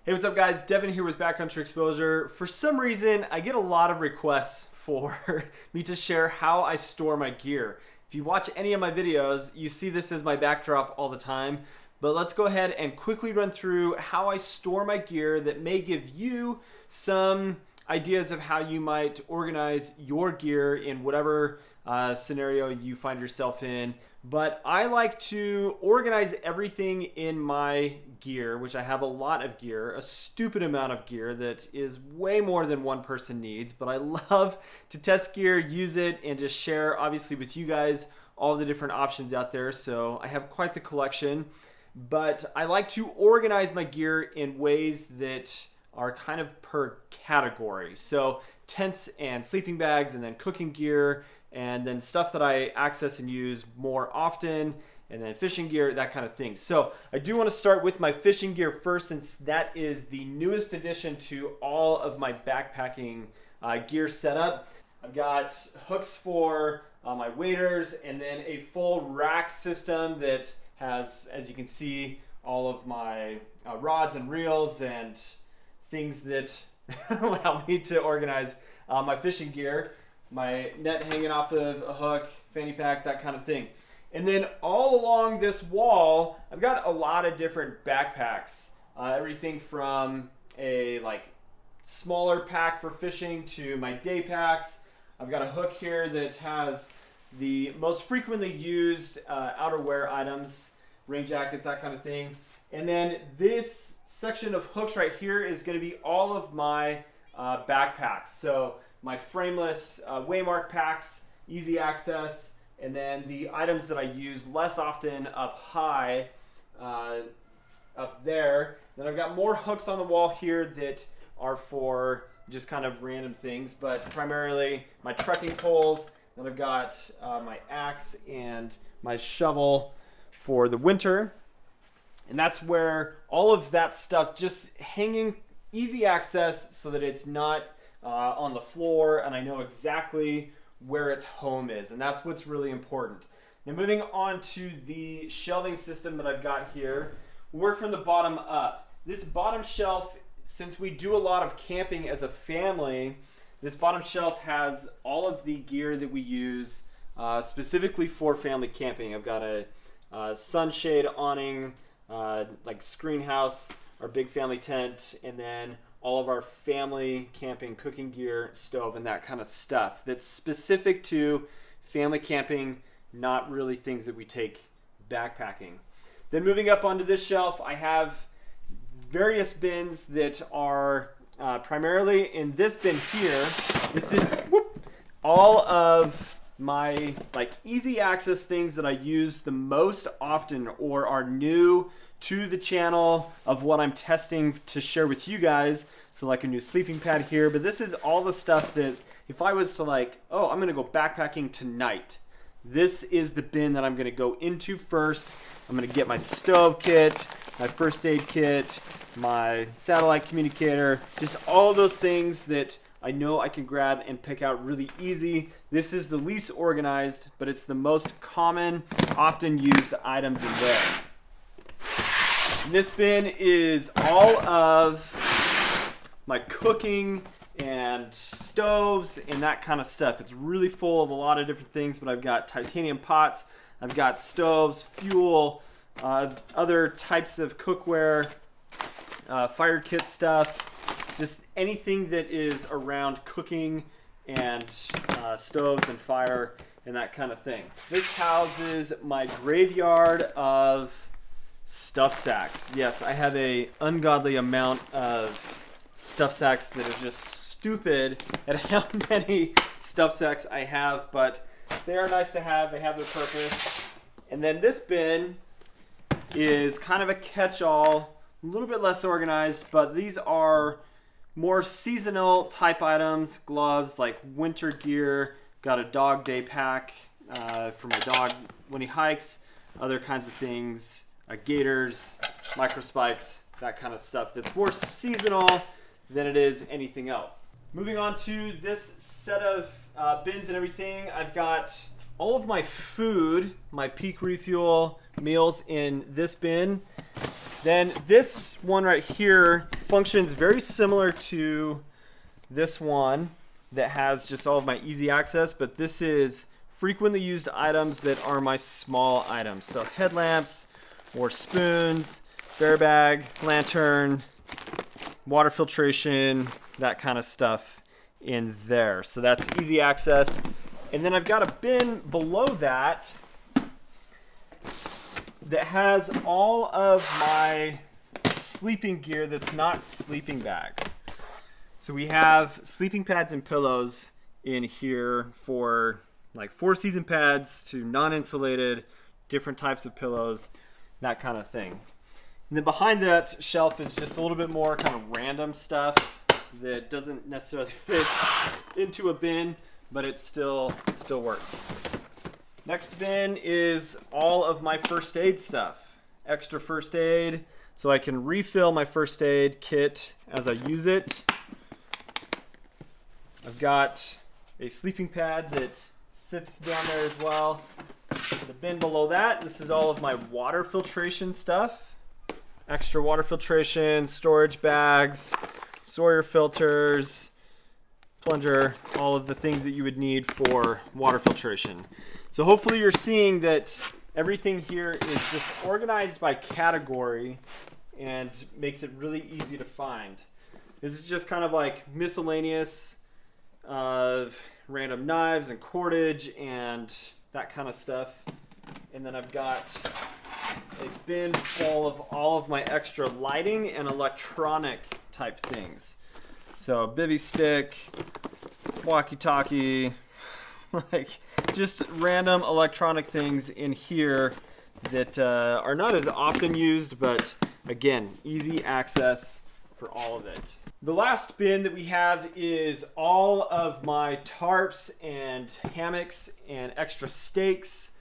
Hey, what's up guys? Devin here with Backcountry Exposure. For some reason, I get a lot of requests for me to share how I store my gear. If you watch any of my videos, you see this as my backdrop all the time. But let's go ahead and quickly run through how I store my gear that may give you some ideas of how you might organize your gear in whatever scenario you find yourself in. But I like to organize everything in my gear, which I have a lot of gear, a stupid amount of gear that is way more than one person needs. But I love to test gear, use it, and just share, obviously, with you guys all the different options out there. So I have quite the collection. But I like to organize my gear in ways that are kind of per category. So tents and sleeping bags, and then cooking gear, and then stuff that I access and use more often, and then fishing gear, that kind of thing. So I do want to start with my fishing gear first, since that is the newest addition to all of my backpacking gear setup. I've got hooks for my waders, and then a full rack system that has, as you can see, all of my rods and reels and things that allow me to organize my fishing gear. My net hanging off of a hook, fanny pack, that kind of thing. And then all along this wall, I've got a lot of different backpacks. Everything from a smaller pack for fishing to my day packs. I've got a hook here that has the most frequently used outerwear items, rain jackets, that kind of thing. And then this section of hooks right here is going to be all of my backpacks. So my frameless Waymark packs, easy access, and then the items that I use less often up high, up there. Then I've got more hooks on the wall here that are for just kind of random things, but primarily my trekking poles. Then I've got my axe and my shovel for the winter. And that's where all of that stuff just hanging, easy access, so that it's not on the floor, and I know exactly where its home is, and that's what's really important. Now moving on to the shelving system that I've got here, we'll work from the bottom up. This bottom shelf, since we do a lot of camping as a family, this bottom shelf has all of the gear that we use specifically for family camping. I've got a sunshade awning, like screen house, our big family tent, and then all of our family camping, cooking gear, stove, and that kind of stuff that's specific to family camping, not really things that we take backpacking. Then moving up onto this shelf, I have various bins that are primarily in this bin here. This is all of my easy access things that I use the most often or are new to the channel of what I'm testing to share with you guys. So like a new sleeping pad here, but this is all the stuff that if I was to oh, I'm gonna go backpacking tonight, this is the bin that I'm gonna go into first. I'm gonna get my stove kit, my first aid kit, my satellite communicator, just all those things that I know I can grab and pick out really easy. This is the least organized, but it's the most common, often used items in there. This bin is all of my cooking and stoves and that kind of stuff. It's really full of a lot of different things, but I've got titanium pots, I've got stoves, fuel, other types of cookware, fire kit stuff, just anything that is around cooking and stoves and fire and that kind of thing. This houses my graveyard of stuff sacks. Yes, I have a ungodly amount of stuff sacks that are just stupid at how many stuff sacks I have, but they are nice to have. They have their purpose. And then this bin is kind of a catch-all, a little bit less organized, but these are more seasonal type items, gloves, like winter gear, got a dog day pack for my dog when he hikes, other kinds of things, gaiters, micro spikes, that kind of stuff that's more seasonal than it is anything else. Moving on to this set of bins and everything, I've got all of my food, my Peak Refuel meals in this bin. Then this one right here functions very similar to this one that has just all of my easy access, but this is frequently used items that are my small items. So headlamps or spoons, bear bag, lantern, water filtration, that kind of stuff in there. So that's easy access. And then I've got a bin below that that has all of my sleeping gear that's not sleeping bags. So we have sleeping pads and pillows in here, for like 4-season pads to non-insulated, different types of pillows, that kind of thing. And then behind that shelf is just a little bit more kind of random stuff that doesn't necessarily fit into a bin, but it still works. Next bin is all of my first aid stuff. Extra first aid, so I can refill my first aid kit as I use it. I've got a sleeping pad that sits down there as well. The bin below that, this is all of my water filtration stuff. Extra water filtration, storage bags, Sawyer filters, plunger, all of the things that you would need for water filtration. So hopefully you're seeing that everything here is just organized by category and makes it really easy to find. This is just kind of like miscellaneous of random knives and cordage and that kind of stuff. And then I've got a bin full of all of my extra lighting and electronic type things. So bivy stick, walkie-talkie, like just random electronic things in here that are not as often used, but again, easy access for all of it. The last bin that we have is all of my tarps and hammocks and extra stakes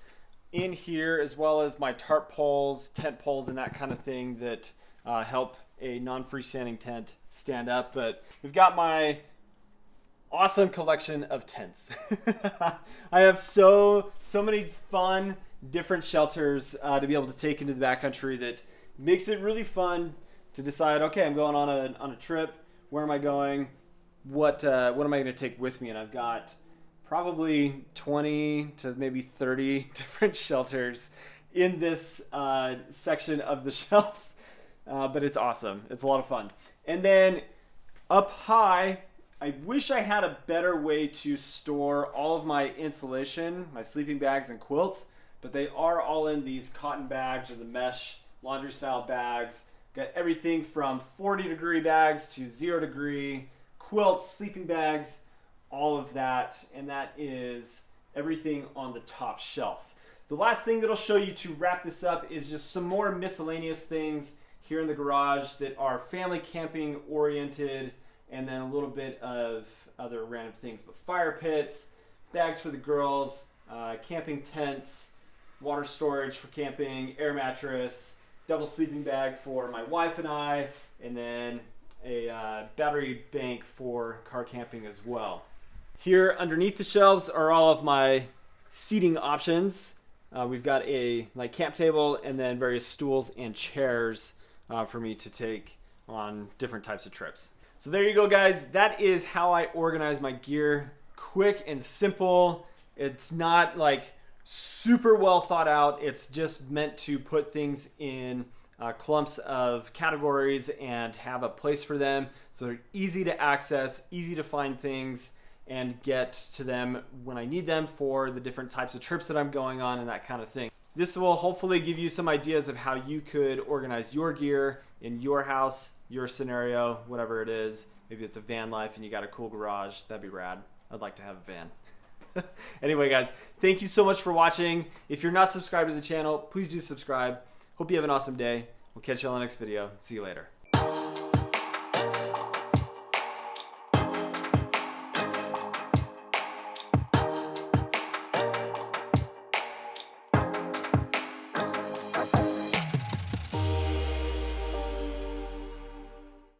in here, as well as my tarp poles, tent poles, and that kind of thing that help a non-freestanding tent stand up. But we've got my awesome collection of tents. I have so many fun different shelters to be able to take into the backcountry that makes it really fun to decide, okay, I'm going on a trip. Where am I going? What am I going to take with me? And I've got probably 20 to maybe 30 different shelters in this section of the shelves, but it's awesome. It's a lot of fun. And then up high, I wish I had a better way to store all of my insulation, my sleeping bags and quilts, but they are all in these cotton bags or the mesh laundry style bags. Got everything from 40-degree bags to 0-degree quilts, sleeping bags, all of that, and that is everything on the top shelf. The last thing that I'll show you to wrap this up is just some more miscellaneous things here in the garage that are family camping oriented, and then a little bit of other random things, but fire pits, bags for the girls, camping tents, water storage for camping, air mattress, double sleeping bag for my wife and I, and then a battery bank for car camping as well. Here underneath the shelves are all of my seating options. We've got a camp table and then various stools and chairs for me to take on different types of trips. So there you go, guys. That is how I organize my gear. Quick and simple. It's not like super well thought out. It's just meant to put things in clumps of categories and have a place for them, so they're easy to access, easy to find things, and get to them when I need them for the different types of trips that I'm going on and that kind of thing. This will hopefully give you some ideas of how you could organize your gear in your house, your scenario, whatever it is. Maybe it's a van life and you got a cool garage. That'd be rad. I'd like to have a van. Anyway, guys, thank you so much for watching. If you're not subscribed to the channel, please do subscribe. Hope you have an awesome day. We'll catch you on the next video. See you later.